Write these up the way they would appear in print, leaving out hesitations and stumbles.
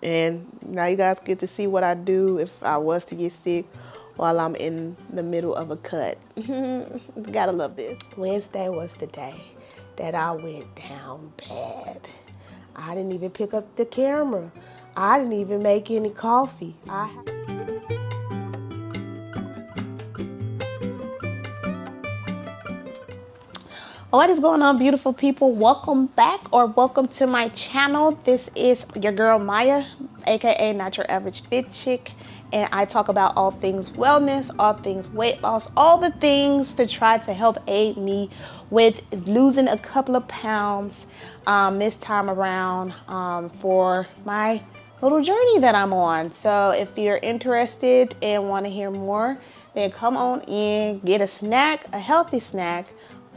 And now you guys get to see what I do if I was to get sick while I'm in the middle of a cut. Gotta love this. Wednesday was the day that I went down bad. I didn't even pick up the camera. I didn't even make any coffee. What is going on, beautiful people? Welcome back or welcome to my channel. This is your girl Maya, aka Not Your Average Fit Chick, and I talk about all things wellness, all things weight loss, all the things to try to help aid me with losing a couple of pounds this time around for my little journey that I'm on. So if you're interested and want to hear more, then come on in, get a snack, a healthy snack,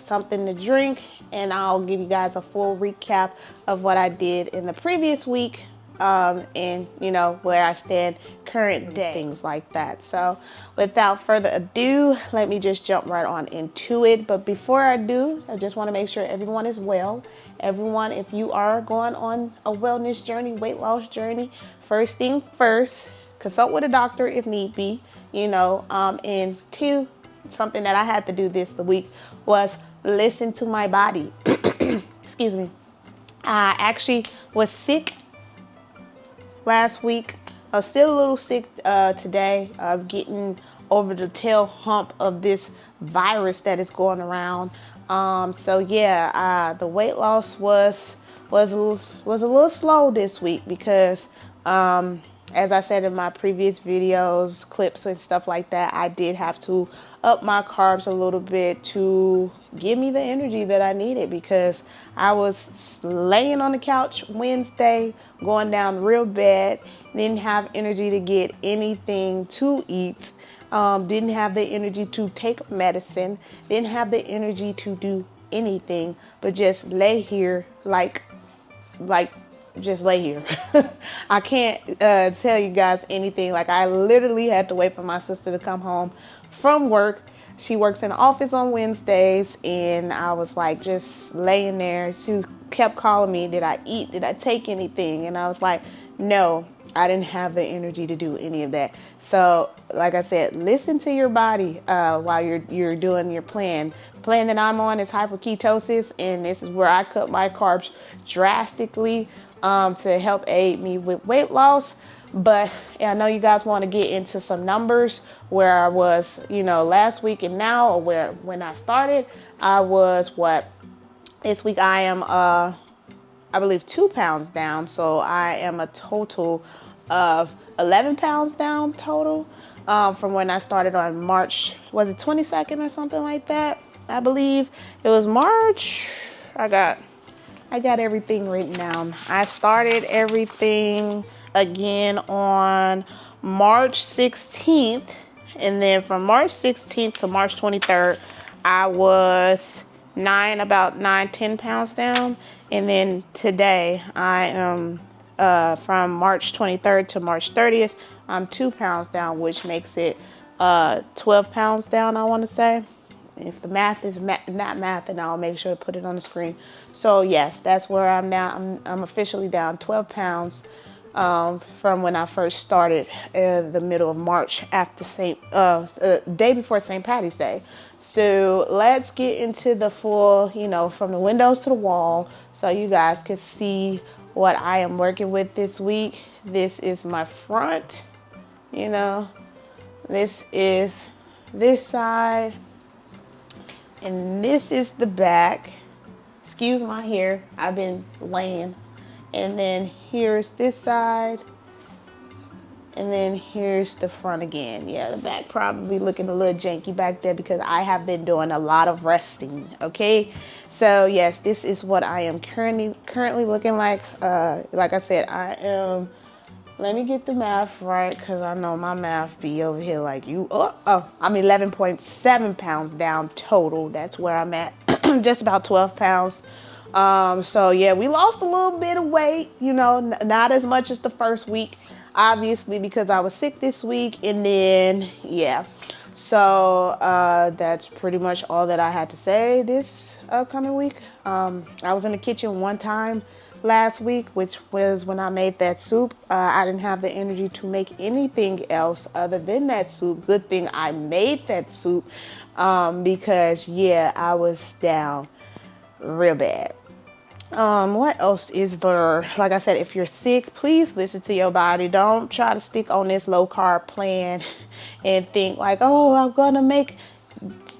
something to drink, and I'll give you guys a full recap of what I did in the previous week and you know where I stand current day, things like that. So without further ado, let me just jump right on into it. But before I do, I just want to make sure everyone is well. Everyone, if you are going on a wellness journey, weight loss journey, first thing first, consult with a doctor if need be, you know. And two, something that I had to do this week was listen to my body. Excuse me. I actually was sick last week. I was still a little sick today. Getting over the tail hump of this virus that is going around. So yeah, the weight loss was a little slow this week because as I said in my previous videos, clips and stuff like that, I did have to up my carbs a little bit to give me the energy that I needed, because I was laying on the couch Wednesday, going down real bad, didn't have energy to get anything to eat, didn't have the energy to take medicine, didn't have the energy to do anything but just lay here like just lay here. I can't tell you guys anything. Like, I literally had to wait for my sister to come home from work. She works in the office on Wednesdays, and I was like just laying there. She kept calling me, did I eat? Did I take anything? And I was like, no, I didn't have the energy to do any of that. So like I said, listen to your body while you're doing your plan. The plan that I'm on is hyper-ketosis, and this is where I cut my carbs drastically to help aid me with weight loss. But I know you guys want to get into some numbers where I was, you know, last week and now, or when I started, I was this week I am I believe 2 pounds down. So I am a total of 11 pounds down total from when I started on March, was it 22nd or something like that? I believe it was March. I got everything written down. I started everything again on March 16th. And then from March 16th to March 23rd, I was about 10 pounds down. And then today I am, from March 23rd to March 30th, I'm 2 pounds down, which makes it 12 pounds down, I want to say. If the math is not math, then I'll make sure to put it on the screen. So yes, that's where I'm now. I'm officially down 12 pounds from when I first started in the middle of March, after day before St. Patty's Day. So let's get into the full, you know, from the windows to the wall, so you guys can see what I am working with this week. This is my front, you know, this is this side, and this is the back. Excuse my hair, I've been laying. And then here's this side, and then here's the front again. Yeah, the back probably looking a little janky back there because I have been doing a lot of resting. Okay, so yes, this is what I am currently looking like. Like I said, I am. Let me get the math right, because I know my math be over here like you. I'm 11.7 pounds down total. That's where I'm at. Just about 12 pounds. So yeah, we lost a little bit of weight, you know, not as much as the first week, obviously, because I was sick this week. And then, yeah, so that's pretty much all that I had to say this upcoming week. I was in the kitchen one time last week, which was when I made that soup. I didn't have the energy to make anything else other than that soup. Good thing I made that soup, because yeah, I was down real bad. What else is there? Like I said, if you're sick, please listen to your body. Don't try to stick on this low carb plan and think like, oh, I'm gonna make.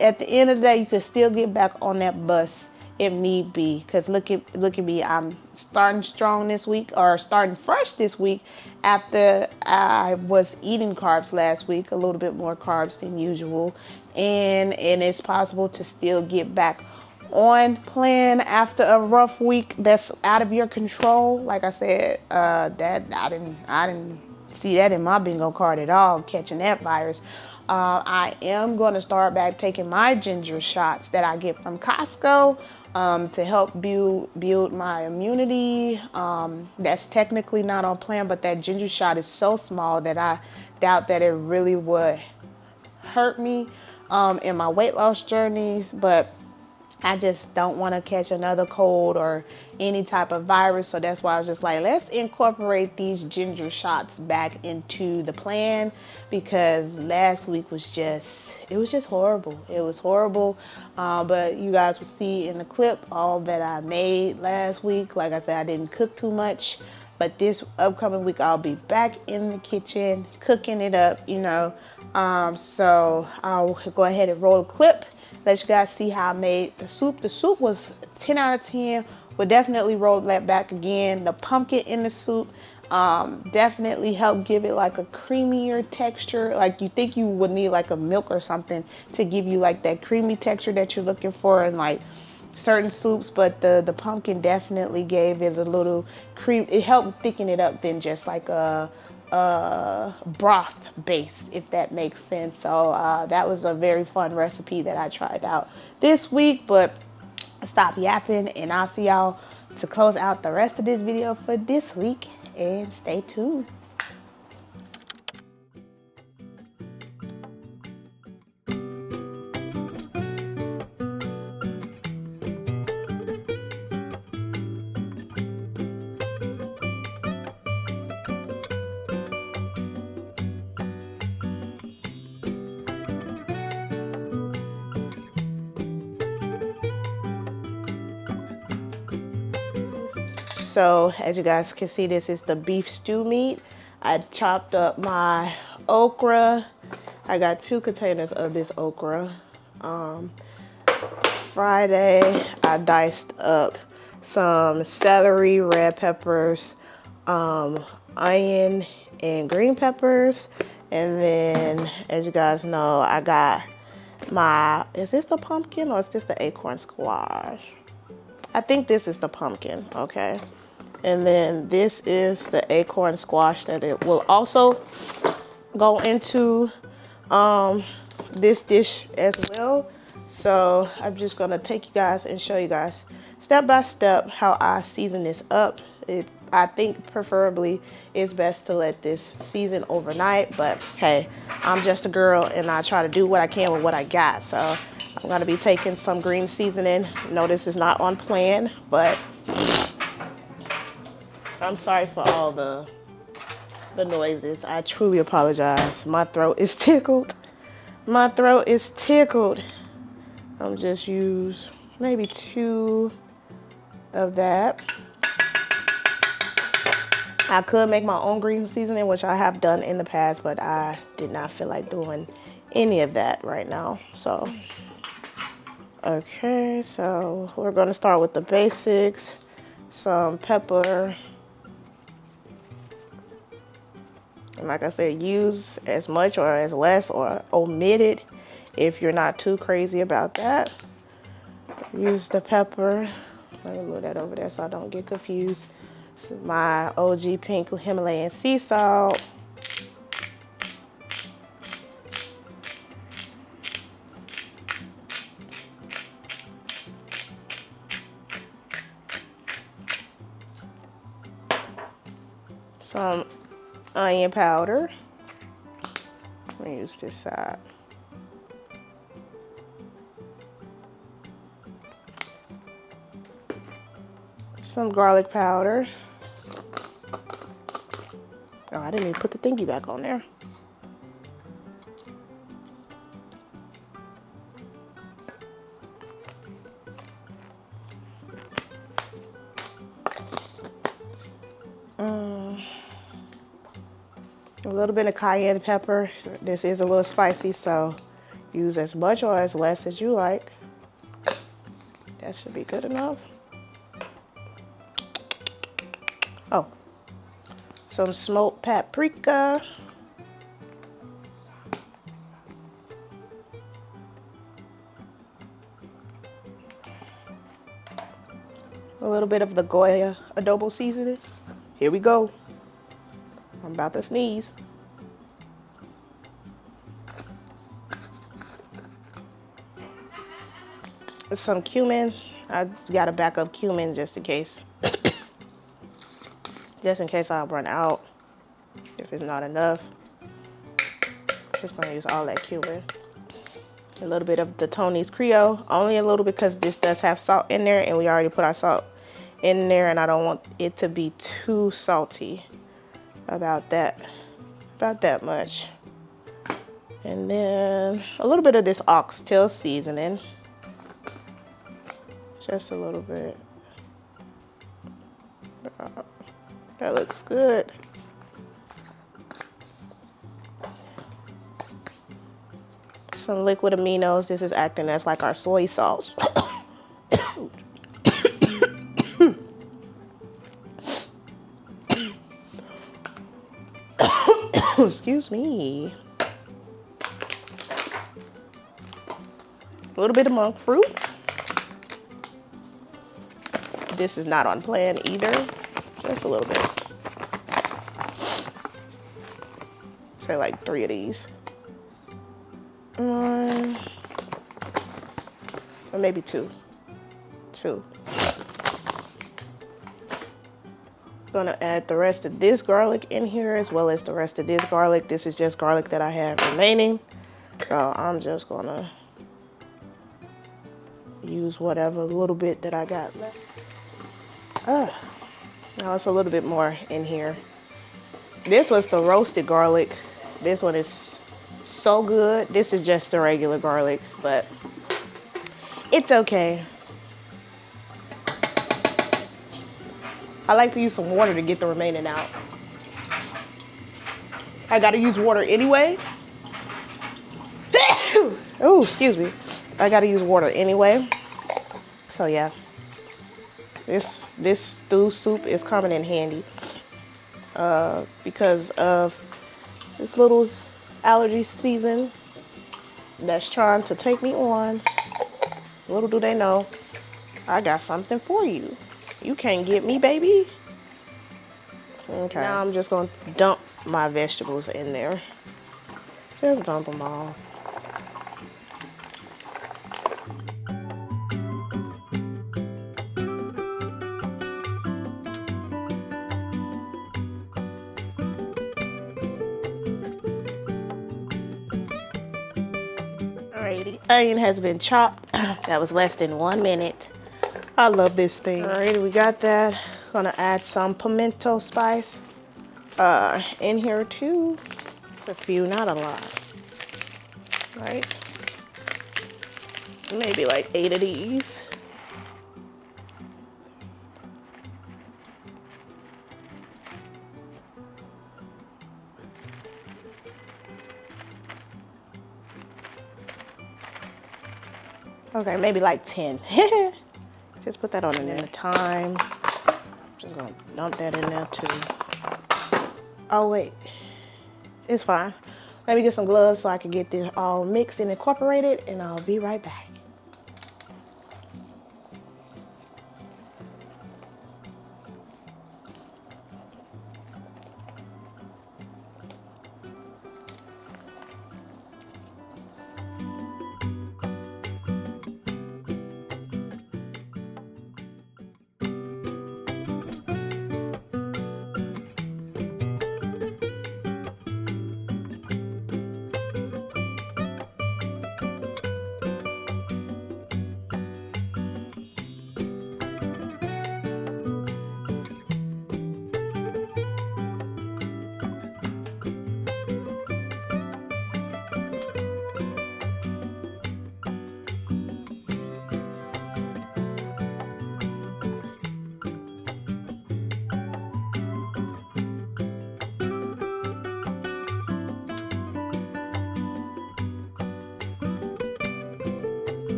At the end of the day, you can still get back on that bus if need be. Cause look at me, I'm starting strong this week, or starting fresh this week after I was eating carbs last week, a little bit more carbs than usual, and it's possible to still get back on plan after a rough week that's out of your control. Like I said, that I didn't see that in my bingo card at all, catching that virus. I am going to start back taking my ginger shots that I get from Costco, to help build my immunity. That's technically not on plan, but that ginger shot is so small that I doubt that it really would hurt me in my weight loss journeys. But I just don't want to catch another cold or any type of virus. So that's why I was just like, let's incorporate these ginger shots back into the plan, because last week was just horrible. It was horrible. But you guys will see in the clip all that I made last week. Like I said, I didn't cook too much, but this upcoming week I'll be back in the kitchen cooking it up, so I'll go ahead and roll a clip, let you guys see how I made the soup. The soup was 10 out of 10. Would definitely roll that back again. The pumpkin in the soup definitely helped give it like a creamier texture. Like you think you would need like a milk or something to give you like that creamy texture that you're looking for in like certain soups, but the pumpkin definitely gave it a little cream. It helped thicken it up than just like a broth base, if that makes sense. So that was a very fun recipe that I tried out this week. But stop yapping, and I'll see y'all to close out the rest of this video for this week, and stay tuned. So as you guys can see, this is the beef stew meat. I chopped up my okra. I got 2 containers of this okra. Friday, I diced up some celery, red peppers, onion, and green peppers. And then, as you guys know, I got my, is this the pumpkin or is this the acorn squash? I think this is the pumpkin, okay. And then this is the acorn squash that it will also go into this dish as well. So I'm just gonna take you guys and show you guys step by step how I season this up. I think preferably it's best to let this season overnight, but hey, I'm just a girl and I try to do what I can with what I got. So I'm gonna be taking some green seasoning. No, this is not on plan, but I'm sorry for all the noises. I truly apologize. My throat is tickled. My throat is tickled. I'm just use maybe 2 of that. I could make my own green seasoning, which I have done in the past, but I did not feel like doing any of that right now. So, okay, so we're gonna start with the basics. Some pepper. And like I said, use as much or as less, or omit it if you're not too crazy about that. Use the pepper. Let me move that over there so I don't get confused. This is my OG pink Himalayan sea salt. Some onion powder. Let me use this side. Some garlic powder. Oh, I didn't even put the thingy back on there. A little bit of cayenne pepper. This is a little spicy, so use as much or as less as you like. That should be good enough. Oh, some smoked paprika. A little bit of the Goya adobo seasoning. Here we go. I'm about to sneeze. Some cumin. I got a backup cumin just in case. Just in case I run out. If it's not enough. Just gonna use all that cumin. A little bit of the Tony's Creole. Only a little because this does have salt in there and we already put our salt in there and I don't want it to be too salty. About that much. And then a little bit of this oxtail seasoning. Just a little bit. That looks good. Some liquid aminos. This is acting as like our soy sauce. Excuse me. A little bit of monk fruit. This is not on plan either. Just a little bit. Say like 3 of these. Or maybe 2. 2. Gonna add the rest of this garlic in here as well as the rest of this garlic. This is just garlic that I have remaining. So I'm just gonna use whatever little bit that I got left. Now it's a little bit more in here. This was the roasted garlic. This one is so good. This is just the regular garlic, but it's okay. I like to use some water to get the remaining out. I gotta use water anyway. Oh, excuse me. I gotta use water anyway. So yeah, this stew soup is coming in handy because of this little allergy season that's trying to take me on. Little do they know, I got something for you. You can't get me, baby. Okay. Now I'm just gonna dump my vegetables in there. Just dump them all. Alrighty, onion has been chopped. That was less than 1 minute. I love this thing. Alrighty, we got that. Gonna add some pimento spice in here too. It's a few, not a lot. Right? Maybe like 8 of these. Okay, maybe like 10. Just put that on in the thyme. Just gonna dump that in there too. Oh wait, it's fine. Let me get some gloves so I can get this all mixed and incorporated, and I'll be right back.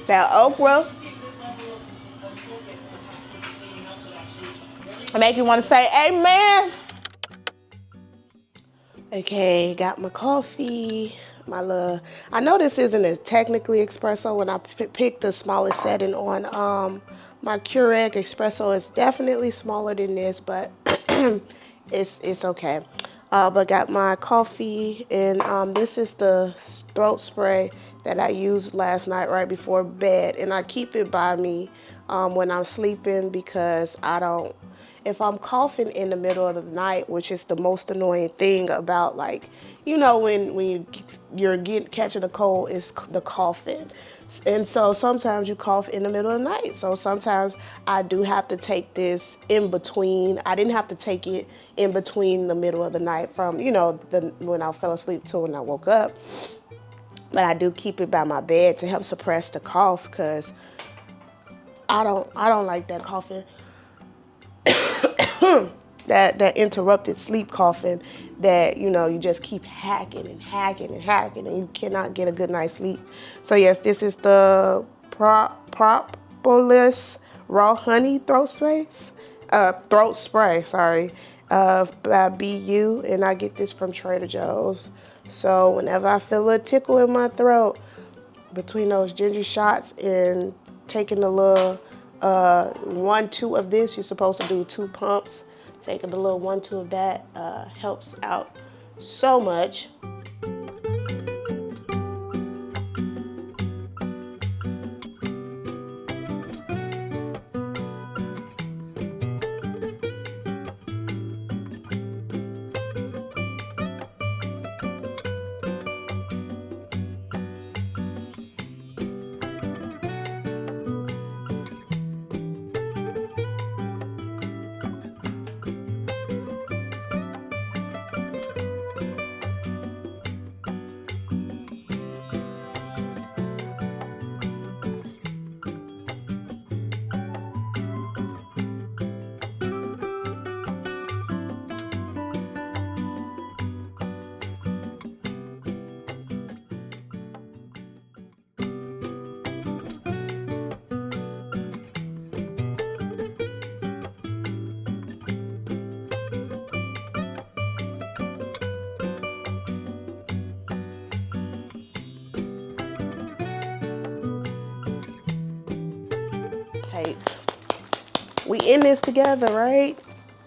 That okra. It make you want to say amen. Okay, got my coffee. I know this isn't as technically espresso. When I picked the smallest setting on my Keurig espresso, it's definitely smaller than this, but it's okay. But got my coffee, and this is the throat spray that I used last night right before bed, and I keep it by me when I'm sleeping because if I'm coughing in the middle of the night, which is the most annoying thing about, like, when you're catching a cold, is the coughing. And so sometimes you cough in the middle of the night. So sometimes I do have to take this in between. I didn't have to take it in between the middle of the night from, when I fell asleep to when I woke up. But I do keep it by my bed to help suppress the cough because I don't like that coughing. that interrupted sleep coughing that, you just keep hacking and hacking and hacking and you cannot get a good night's sleep. So yes, this is the Propolis Raw Honey Throat Spray, by BU, and I get this from Trader Joe's. So whenever I feel a tickle in my throat, between those ginger shots and taking a little 1-2 of this, you're supposed to do 2 pumps. Taking a little 1-2 of that helps out so much. We in this together, right?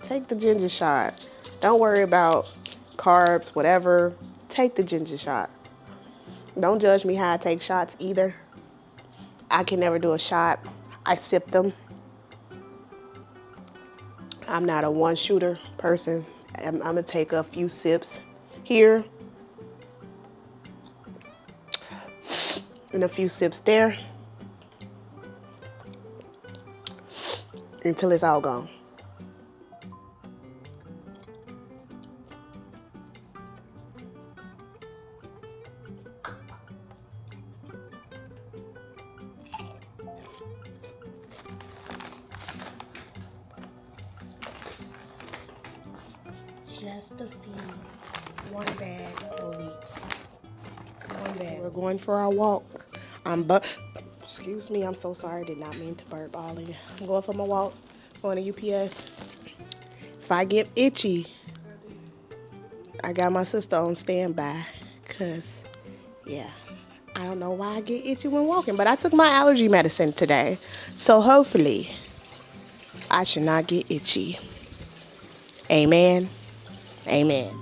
Take the ginger shot. Don't worry about carbs, whatever. Take the ginger shot. Don't judge me how I take shots either. I can never do a shot. I sip them. I'm not a one-shooter person. I'm gonna take a few sips here and a few sips there until it's all gone. Just a few. One bag a week. One bag. We're going for our walk. Excuse me, I'm so sorry. I did not mean to burp all in. I'm going for my walk. Going to UPS. If I get itchy, I got my sister on standby. Cause, yeah, I don't know why I get itchy when walking. But I took my allergy medicine today. So hopefully, I should not get itchy. Amen. Amen.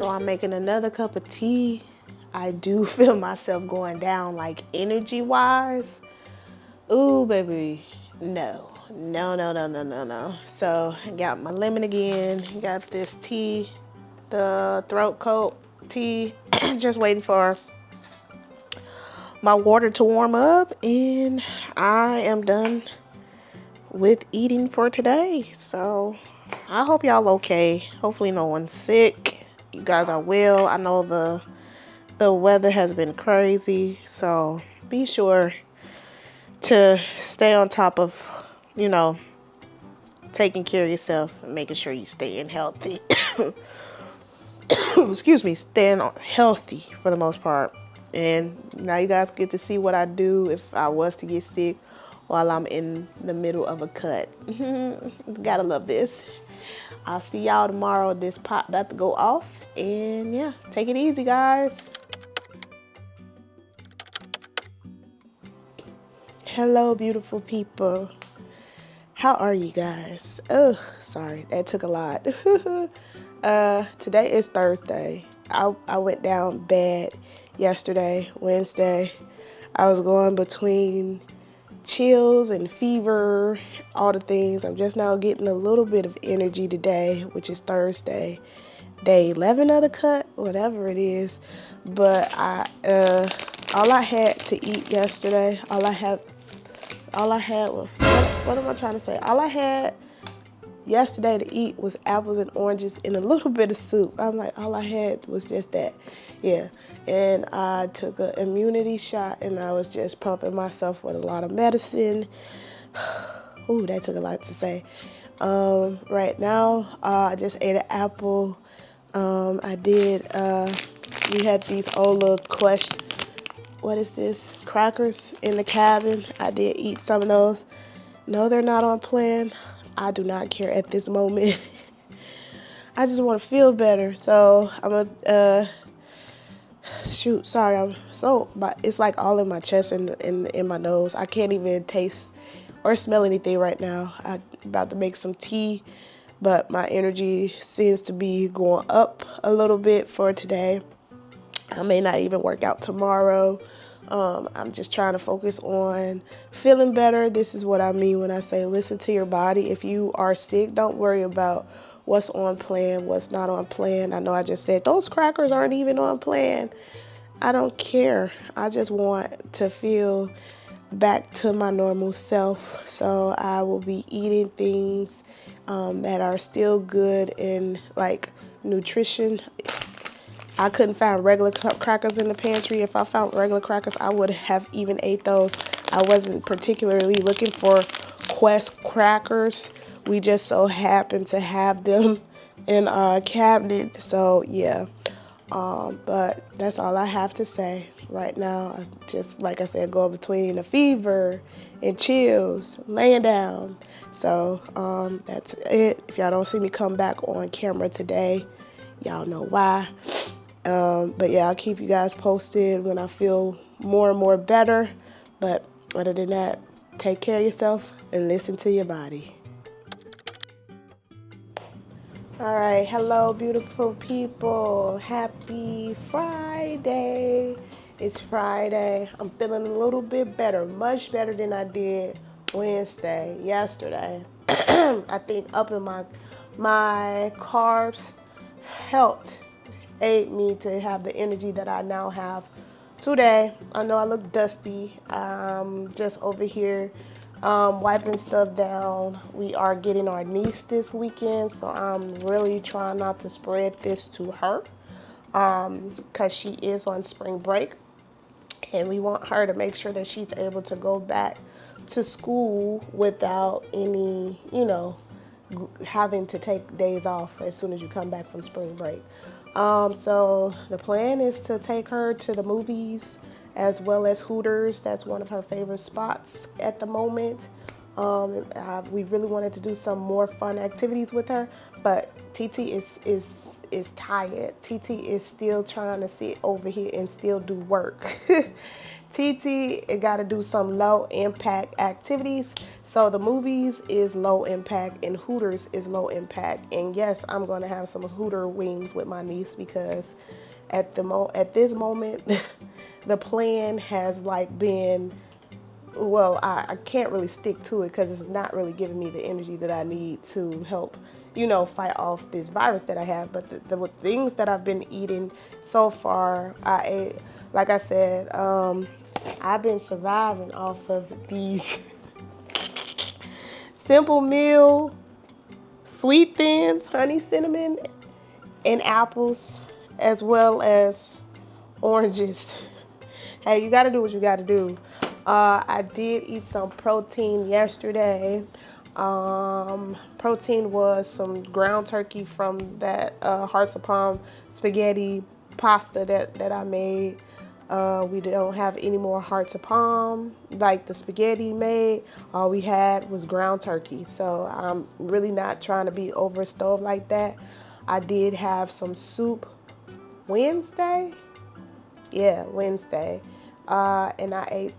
So I'm making another cup of tea. I do feel myself going down like energy wise. Ooh, baby, no. So I got my lemon again. Got this tea, the throat coat tea. Just waiting for my water to warm up, and I am done with eating for today. So I hope y'all okay. Hopefully no one's sick. You guys are well. I know the weather has been crazy, so be sure to stay on top of, taking care of yourself and making sure you staying healthy. Excuse me, staying healthy for the most part. And now you guys get to see what I do if I was to get sick while I'm in the middle of a cut. Gotta love this. I'll see y'all tomorrow. This pot about to go off. And yeah, take it easy, guys. Hello, beautiful people. How are you guys? Oh, sorry, that took a lot. Today is Thursday. I went down bad yesterday, Wednesday. I was going between chills and fever, all the things. I'm just now getting a little bit of energy today, which is Thursday, day 11 of the cut, whatever it is. But all I had to eat yesterday, all I had was, what am I trying to say? All I had yesterday to eat was apples and oranges and a little bit of soup. I'm like, all I had was just that. Yeah. And I took an immunity shot, and I was just pumping myself with a lot of medicine. Ooh, that took a lot to say. Right now, I just ate an apple. We had these Ola Quest, what is this? Crackers in the cabin. I did eat some of those. No, they're not on plan. I do not care at this moment. I just want to feel better. So I'm but it's like all in my chest and in my nose. I can't even taste or smell anything right now. I'm about to make some tea, but my energy seems to be going up a little bit for today. I may not even work out tomorrow. I'm just trying to focus on feeling better. This is what I mean when I say listen to your body. If you are sick, don't worry about what's on plan, what's not on plan. I know I just said those crackers aren't even on plan. I don't care. I just want to feel back to my normal self. So I will be eating things that are still good in like nutrition. I couldn't find regular crackers in the pantry. If I found regular crackers, I would have even ate those. I wasn't particularly looking for Quest crackers. We just so happened to have them in our cabinet. So yeah, but that's all I have to say right now. Just like I said, going between a fever and chills, laying down. So that's it. If y'all don't see me come back on camera today, y'all know why. But yeah, I'll keep you guys posted when I feel more and more better. But other than that, take care of yourself and listen to your body. All right, hello, beautiful people. Happy Friday. It's Friday. I'm feeling a little bit better, much better than I did yesterday. I think upping my carbs helped aid me to have the energy that I now have today. I know I look dusty. Just over here wiping stuff down. We are getting our niece this weekend, so I'm really trying not to spread this to her because she is on spring break, and we want her to make sure that she's able to go back to school without any, having to take days off as soon as you come back from spring break. So the plan is to take her to the movies as well as Hooters. That's one of her favorite spots at the moment. We really wanted to do some more fun activities with her, but TT is tired. TT is still trying to sit over here and still do work. TT, it got to do some low impact activities. So the movies is low impact and Hooters is low impact. And yes, I'm going to have some Hooter wings with my niece because at this moment, the plan has like been, well, I can't really stick to it because it's not really giving me the energy that I need to help, fight off this virus that I have. But the things that I've been eating so far, I ate, like I said, I've been surviving off of these simple meal, sweet thins, honey cinnamon, and apples, as well as oranges. Hey, you gotta do what you gotta do. I did eat some protein yesterday. Protein was some ground turkey from that Hearts of Palm spaghetti pasta that I made. We don't have any more Hearts of Palm like the spaghetti made. All we had was ground turkey. So I'm really not trying to be over stove like that. I did have some soup Wednesday. Yeah, Wednesday. And I ate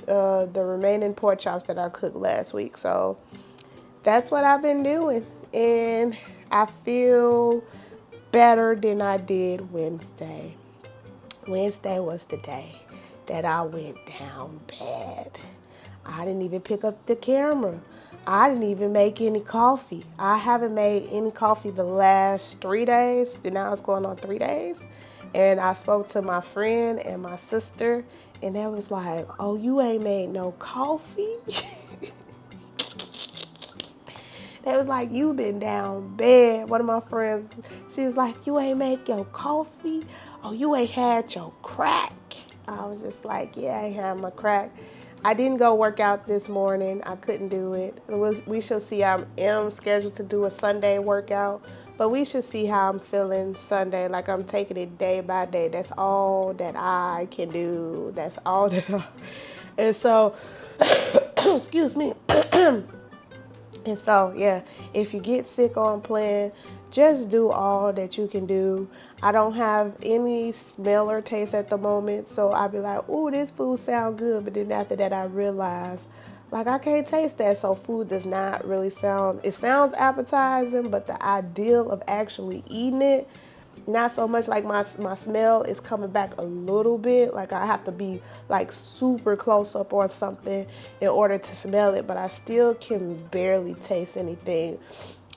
the remaining pork chops that I cooked last week. So that's what I've been doing. And I feel better than I did Wednesday. Wednesday was the day that I went down bad. I didn't even pick up the camera. I didn't even make any coffee. I haven't made any coffee the last 3 days. And now it's going on 3 days. And I spoke to my friend and my sister, and they was like, oh, you ain't made no coffee? They was like, you been down bad. One of my friends, she was like, you ain't make your coffee? Oh, you ain't had your crack? I was just like, yeah, I ain't had my crack. I didn't go work out this morning. I couldn't do it. We shall see. I am scheduled to do a Sunday workout, but we should see how I'm feeling Sunday. Like I'm taking it day by day. That's all that I can do. That's all that I... And so, excuse me. And so, yeah, if you get sick on plan, just do all that you can do. I don't have any smell or taste at the moment, so I'll be like, ooh, this food sounds good. But then after that, I realize, like, I can't taste that. So food does not really sound, it sounds appetizing, but the ideal of actually eating it, not so much. Like my smell is coming back a little bit. Like I have to be like super close up on something in order to smell it, but I still can barely taste anything.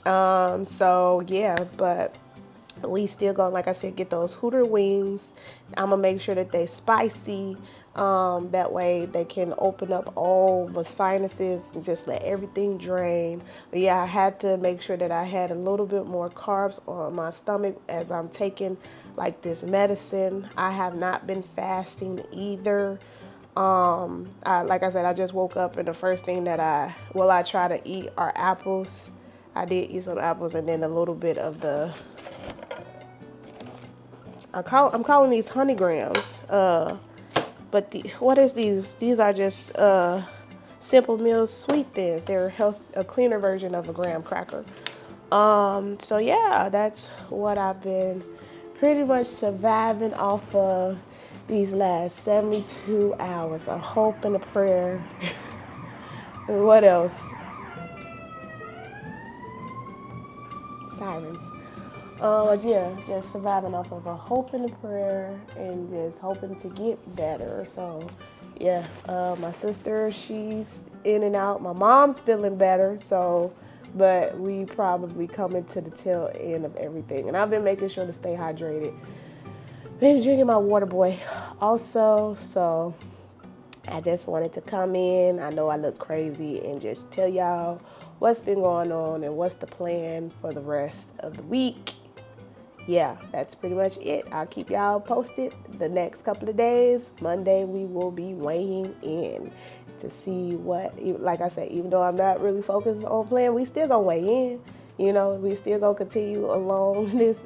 So yeah, but we still gonna, like I said, get those Hooter wings. I'm gonna make sure that they spicy. That way they can open up all the sinuses and just let everything drain. But yeah, I had to make sure that I had a little bit more carbs on my stomach as I'm taking like this medicine. I have not been fasting either. Like I said, I just woke up and the first thing that I try to eat are apples. I did eat some apples and then a little bit of the, I'm calling these honey grams. But what is these? These are just Simple Meals sweet thins. They're a cleaner version of a graham cracker. So yeah, that's what I've been pretty much surviving off of these last 72 hours. A hope and a prayer. And what else? Sirens. Yeah, just surviving off of a hope and a prayer and just hoping to get better. So, yeah, my sister, she's in and out. My mom's feeling better, but we probably coming to the tail end of everything. And I've been making sure to stay hydrated. Been drinking my water, boy, also. So, I just wanted to come in. I know I look crazy and just tell y'all what's been going on and what's the plan for the rest of the week. Yeah, that's pretty much it. I'll keep y'all posted the next couple of days. Monday, we will be weighing in to see what, like I said, even though I'm not really focused on playing, we still gonna weigh in. We still gonna continue along this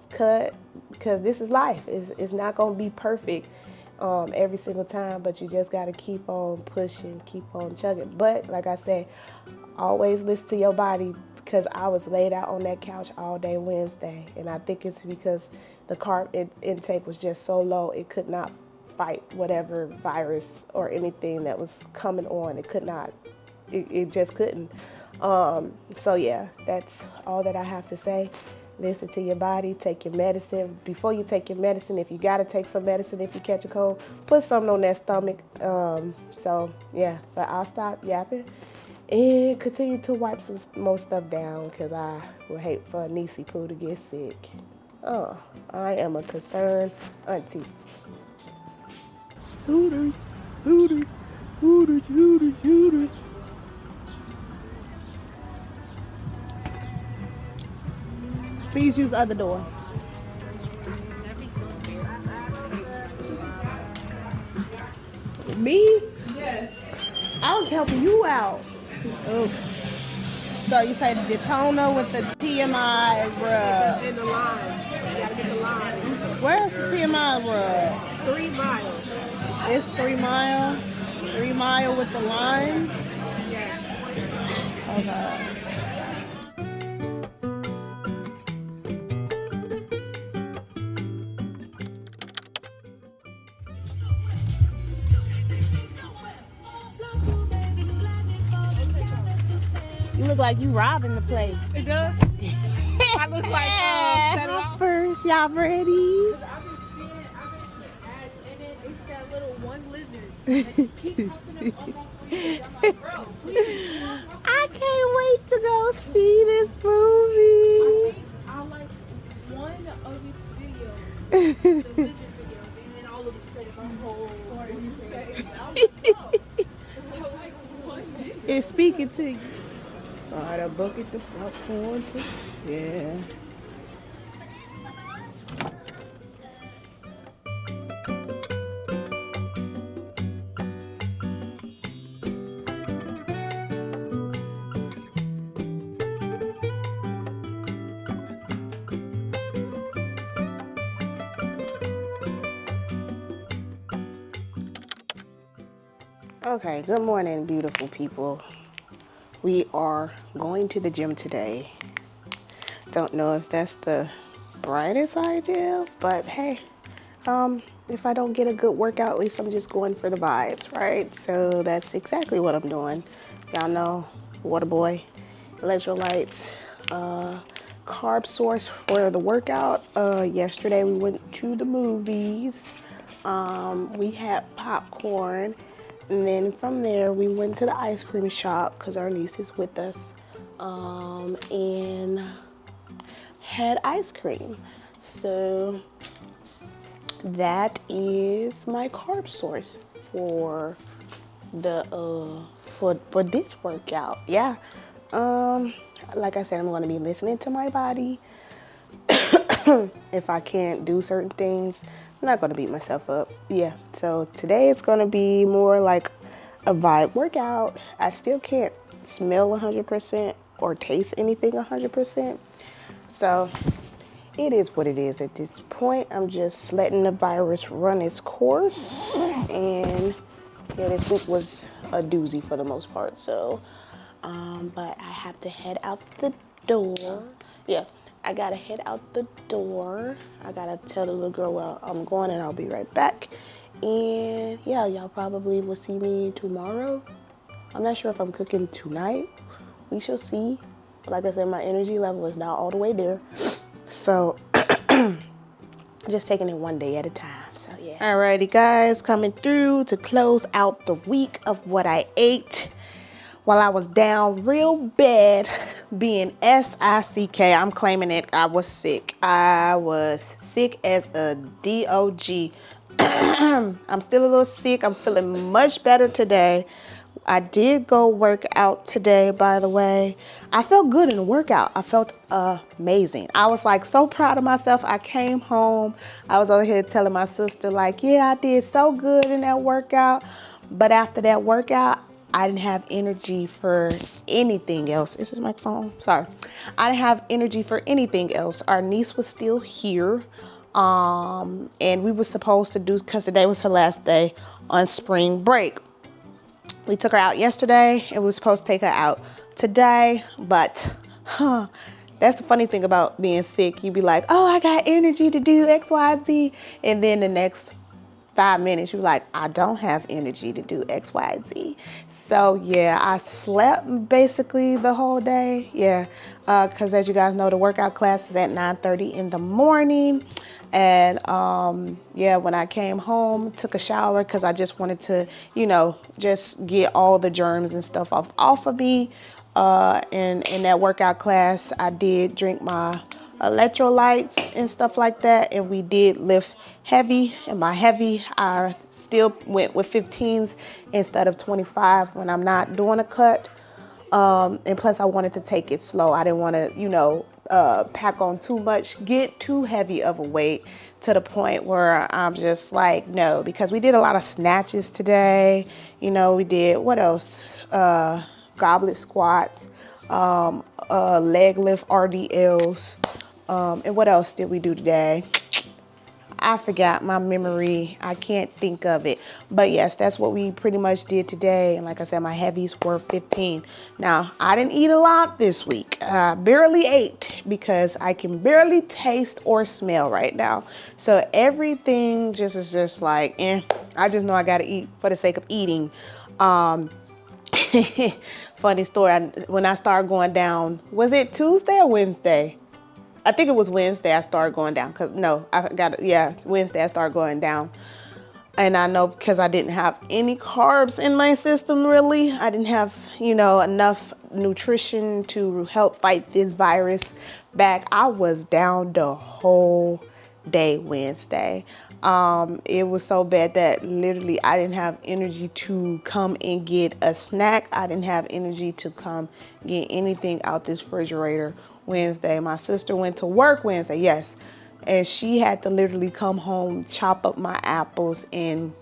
cut, because this is life. It's not gonna be perfect every single time, but you just gotta keep on pushing, keep on chugging. But like I said, always listen to your body, because I was laid out on that couch all day Wednesday, and I think it's because the carb intake was just so low, it could not fight whatever virus or anything that was coming on. It could not, it just couldn't. So yeah, that's all that I have to say. Listen to your body, take your medicine. Before you take your medicine, if you gotta take some medicine, if you catch a cold, put something on that stomach. So yeah, but I'll stop yapping and continue to wipe some more stuff down, because I would hate for Niecy Pooh to get sick. Oh, I am a concerned auntie. Hooters, Hooters, Hooters, Hooters, Hooters. Please use the other door. Me? Yes. I was helping you out. Oh. So you say the toner with the TMI rub. And the line. You gotta get the line. Where's the TMI rub? 3 miles. It's 3 Mile. 3 Mile with the lime? Yes. Okay. You look like you robbing the place. It does? I look like set it off. First, y'all ready? I've been seeing ads in it. It's that little one lizard. That just keep popping up on my feed. I'm like, bro, please. I can't wait to go see this movie. I like one of its videos, the lizard videos, and then all of a sudden my whole face. I like one video. It's speaking to you. All right, a bucket the popcorn too. Yeah. Okay, good morning, beautiful people. We are going to the gym today. Don't know if that's the brightest idea, but hey, if I don't get a good workout, at least I'm just going for the vibes, right? So that's exactly what I'm doing. Y'all know, water boy, electrolytes, carb source for the workout. Yesterday we went to the movies. We had popcorn. And then from there, we went to the ice cream shop because our niece is with us, and had ice cream. So that is my carb source for the for this workout. Yeah. Like I said, I'm going to be listening to my body. If I can't do certain things, I'm not going to beat myself up. Yeah, so today it's going to be more like a vibe workout. I still can't smell 100% or taste anything 100%. So it is what it is at this point. I'm just letting the virus run its course. And yeah, this week was a doozy for the most part. So, but I have to head out the door. Yeah. I gotta head out the door. I gotta tell the little girl where I'm going, and I'll be right back. And yeah, y'all probably will see me tomorrow. I'm not sure if I'm cooking tonight. We shall see. Like I said, my energy level is not all the way there. So just taking it one day at a time. So yeah. Alrighty guys, coming through to close out the week of what I ate while I was down real bad, being sick. I'm claiming it. I was sick. I was sick as a dog. I'm still a little sick. I'm feeling much better today. I did go work out today, by the way. I felt good in the workout. I felt amazing. I was like so proud of myself. I came home. I was over here telling my sister like, yeah, I did so good in that workout. But after that workout, I didn't have energy for anything else. Is this my phone? Sorry. I didn't have energy for anything else. Our niece was still here. And we were supposed to do, because today was her last day on spring break. We took her out yesterday and we were supposed to take her out today, but That's the funny thing about being sick. You be like, oh, I got energy to do X, Y, Z. And then the next 5 minutes, you're like, I don't have energy to do X, Y, Z. So yeah, I slept basically the whole day. Yeah, because as you guys know, the workout class is at 9:30 in the morning. And yeah, when I came home, took a shower because I just wanted to, just get all the germs and stuff off of me. In that workout class, I did drink my electrolytes and stuff like that, and we did lift heavy. And by heavy, I still went with 15s instead of 25 when I'm not doing a cut. And plus I wanted to take it slow. I didn't want to, pack on too much, get too heavy of a weight to the point where I'm just like, no, because we did a lot of snatches today. We did, what else? Goblet squats, leg lift RDLs. And what else did we do today? I forgot, my memory. I can't think of it. But yes, that's what we pretty much did today. And like I said, my heavies were 15. Now, I didn't eat a lot this week. I barely ate because I can barely taste or smell right now. So everything is just like, I just know I got to eat for the sake of eating. Funny story. When I started going down, was it Tuesday or Wednesday? I think it was Wednesday I started going down. Wednesday I started going down. And I know because I didn't have any carbs in my system, really. I didn't have, enough nutrition to help fight this virus back. I was down the whole day Wednesday. It was so bad that literally I didn't have energy to come and get a snack. I didn't have energy to come get anything out this refrigerator Wednesday. My sister went to work Wednesday, yes, and she had to literally come home, chop up my apples, and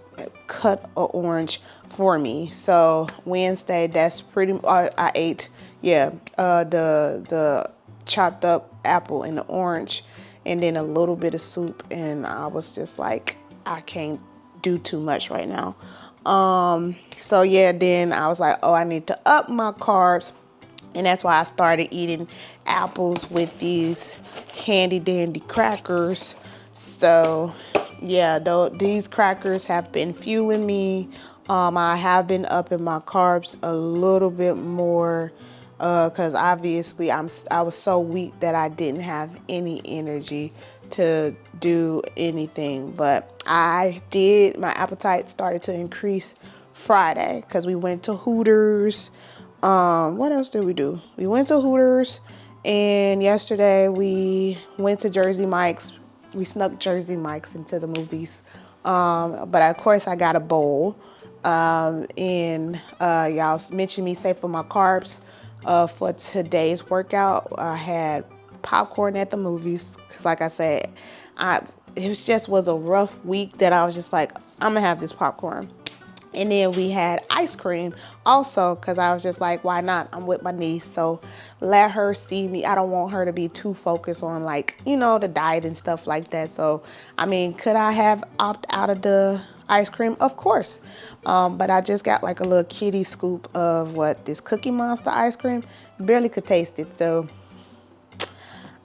cut an orange for me. So Wednesday, that's pretty. I ate, the chopped up apple and the orange, and then a little bit of soup, and I was just like, I can't do too much right now. So yeah, then I was like, oh, I need to up my carbs. And that's why I started eating apples with these handy dandy crackers. So yeah, these crackers have been fueling me. I have been upping my carbs a little bit more because obviously I was so weak that I didn't have any energy to do anything. But my appetite started to increase Friday because we went to Hooters. What else did we do? We went to Hooters, and yesterday we went to Jersey Mike's. We snuck Jersey Mike's into the movies. But of course I got a bowl. And y'all mentioned me say for my carbs for today's workout, I had popcorn at the movies. Cause like I said, it was a rough week that I was just like, I'm gonna have this popcorn. And then we had ice cream also because I was just like, why not? I'm with my niece, so let her see me. I don't want her to be too focused on the diet and stuff like that. So, I mean, could I have opted out of the ice cream? Of course. But I just got like a little kitty scoop of this Cookie Monster ice cream. Barely could taste it. So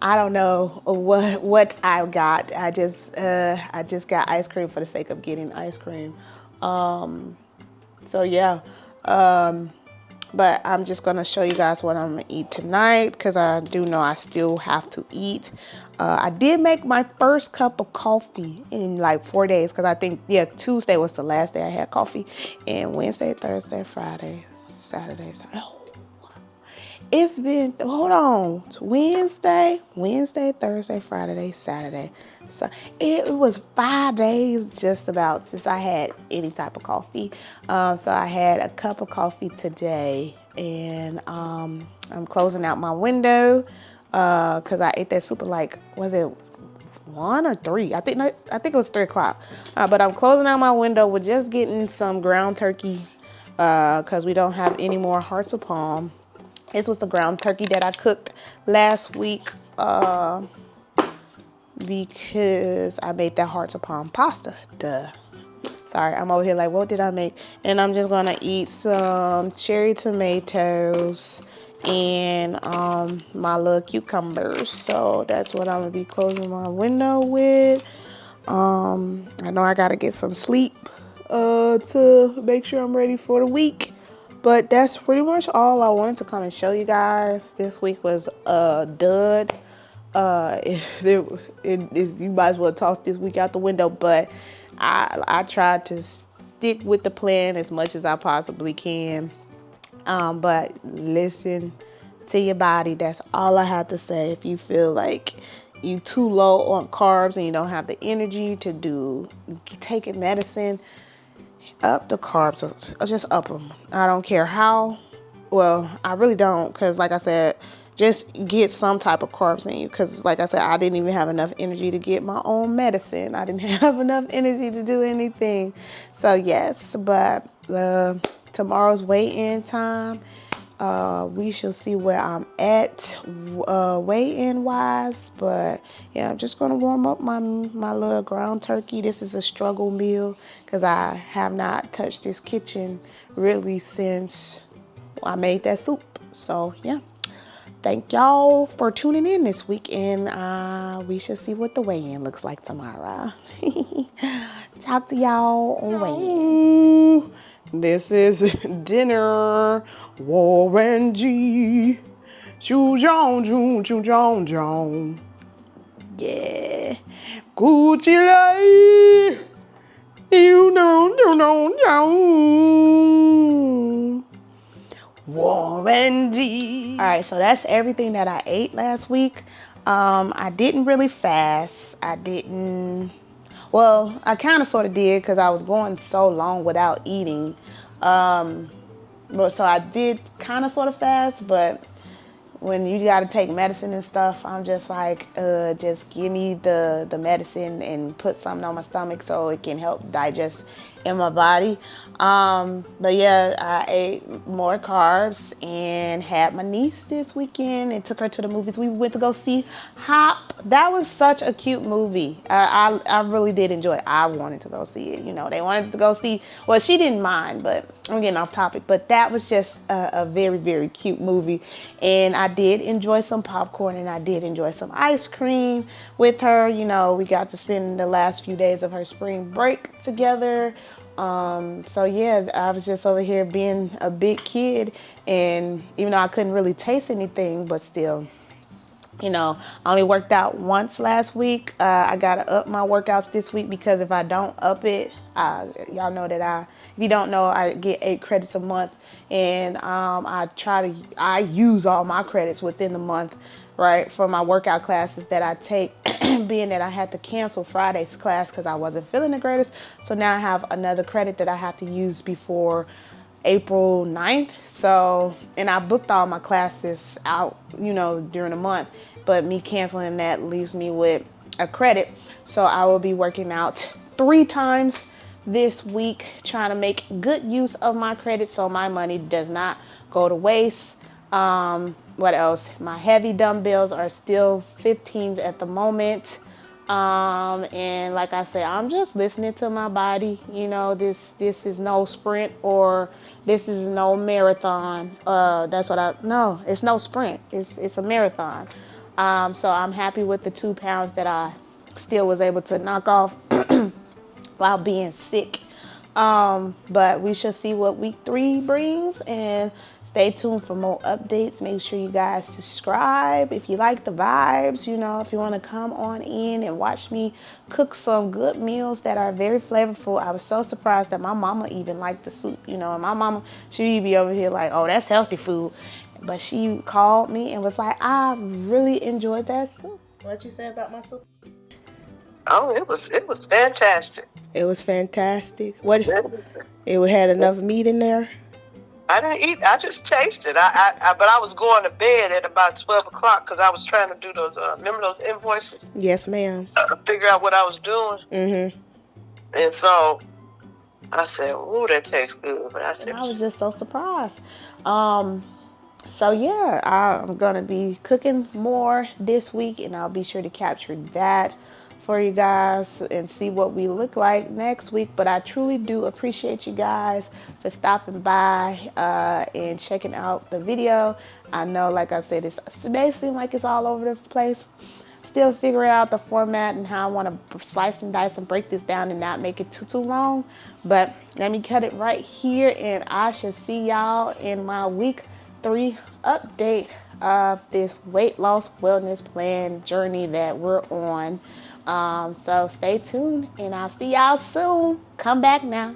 I don't know what I got. I just got ice cream for the sake of getting ice cream. So yeah, but I'm just gonna show you guys what I'm gonna eat tonight because I do know I still have to eat. I did make my first cup of coffee in like 4 days because I think Tuesday was the last day I had coffee, and Wednesday, Thursday, Friday, Saturday. It's been, hold on, Wednesday, Thursday, Friday, Saturday. So it was 5 days just about since I had any type of coffee. So I had a cup of coffee today, and I'm closing out my window because I ate that super was it 1 or 3? I think it was 3 o'clock. But I'm closing out my window with just getting some ground turkey because we don't have any more hearts of palm. This was the ground turkey that I cooked last week because I made that hearts of palm pasta. Duh. Sorry, I'm over here like, what did I make? And I'm just going to eat some cherry tomatoes and my little cucumbers. So that's what I'm gonna be closing my window with. I know I gotta get some sleep to make sure I'm ready for the week. But that's pretty much all I wanted to come and show you guys. This week was a dud. You might as well toss this week out the window. But I tried to stick with the plan as much as I possibly can. But listen to your body. That's all I have to say. If you feel like you too low on carbs and you don't have the energy to do taking medicine, up the carbs, just up them. I don't care how. Well, I really don't, because like I said, just get some type of carbs in you, because like I said, I didn't even have enough energy to get my own medicine. I didn't have enough energy to do anything. So yes, but tomorrow's weigh-in time. We shall see where I'm at weigh-in wise, but yeah, I'm just gonna warm up my little ground turkey. This is a struggle meal because I have not touched this kitchen really since I made that soup. So yeah, thank y'all for tuning in this week, and we shall see what the weigh-in looks like tomorrow. Talk to y'all on weigh-in. This is dinner. Warren G. Choo Jong Jung Choo Jong Jong. Yeah. Gucci Lay. You know, Warren G. Alright, so that's everything that I ate last week. I didn't really fast. Well, I kind of sort of did because I was going so long without eating. But so I did kind of sort of fast, but when you got to take medicine and stuff, I'm just like, just give me the medicine and put something on my stomach so it can help digest in my body. But yeah, I ate more carbs and had my niece this weekend and took her to the movies. We went to go see Hop. That was such a cute movie. I really did enjoy it. I wanted to go see it. You know, they wanted to go see, well, she didn't mind, but I'm getting off topic. But that was just a very, very cute movie. And I did enjoy some popcorn and I did enjoy some ice cream with her. You know, we got to spend the last few days of her spring break together. So yeah, I was just over here being a big kid, and even though I couldn't really taste anything, but still, you know, I only worked out once last week. I gotta up my workouts this week because if I don't up it, y'all know that if you don't know, I get 8 credits a month, and I use all my credits within the month, right, for my workout classes that I take. Being that I had to cancel Friday's class because I wasn't feeling the greatest. So now I have another credit that I have to use before April 9th. So, and I booked all my classes out, you know, during the month. But me canceling that leaves me with a credit. So I will be working out 3 times this week, trying to make good use of my credit so my money does not go to waste. What else? My heavy dumbbells are still 15s at the moment. And like I said, I'm just listening to my body. You know, this is no sprint or this is no marathon. No, it's no sprint. It's a marathon. So I'm happy with the 2 pounds that I still was able to knock off while being sick. But we shall see what week 3 brings, and stay tuned for more updates. Make sure you guys subscribe if you like the vibes. You know, if you want to come on in and watch me cook some good meals that are very flavorful. I was so surprised that my mama even liked the soup. You know, and my mama, she'd be over here like, oh, that's healthy food. But she called me and was like, I really enjoyed that soup. What you say about my soup? Oh, it was fantastic. It was fantastic. What? It had enough meat in there? I didn't eat. I just tasted. But I was going to bed at about 12 o'clock because I was trying to do those. Remember those invoices? Yes, ma'am. Figure out what I was doing. Mm-hmm. And so I said, "Ooh, that tastes good." But I was just so surprised. So yeah, I'm gonna be cooking more this week, and I'll be sure to capture that. for you guys and see what we look like next week. But I truly do appreciate you guys for stopping by and checking out the video. I know, like I said, it may seem like it's all over the place. Still figuring out the format and how I want to slice and dice and break this down and not make it too long. But let me cut it right here, and I shall see y'all in my week 3 update of this weight loss wellness plan journey that we're on. So stay tuned, and I'll see y'all soon. Come back now.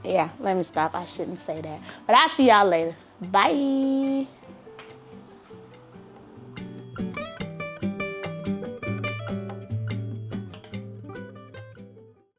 Yeah, let me stop. I shouldn't say that. But I'll see y'all later. Bye.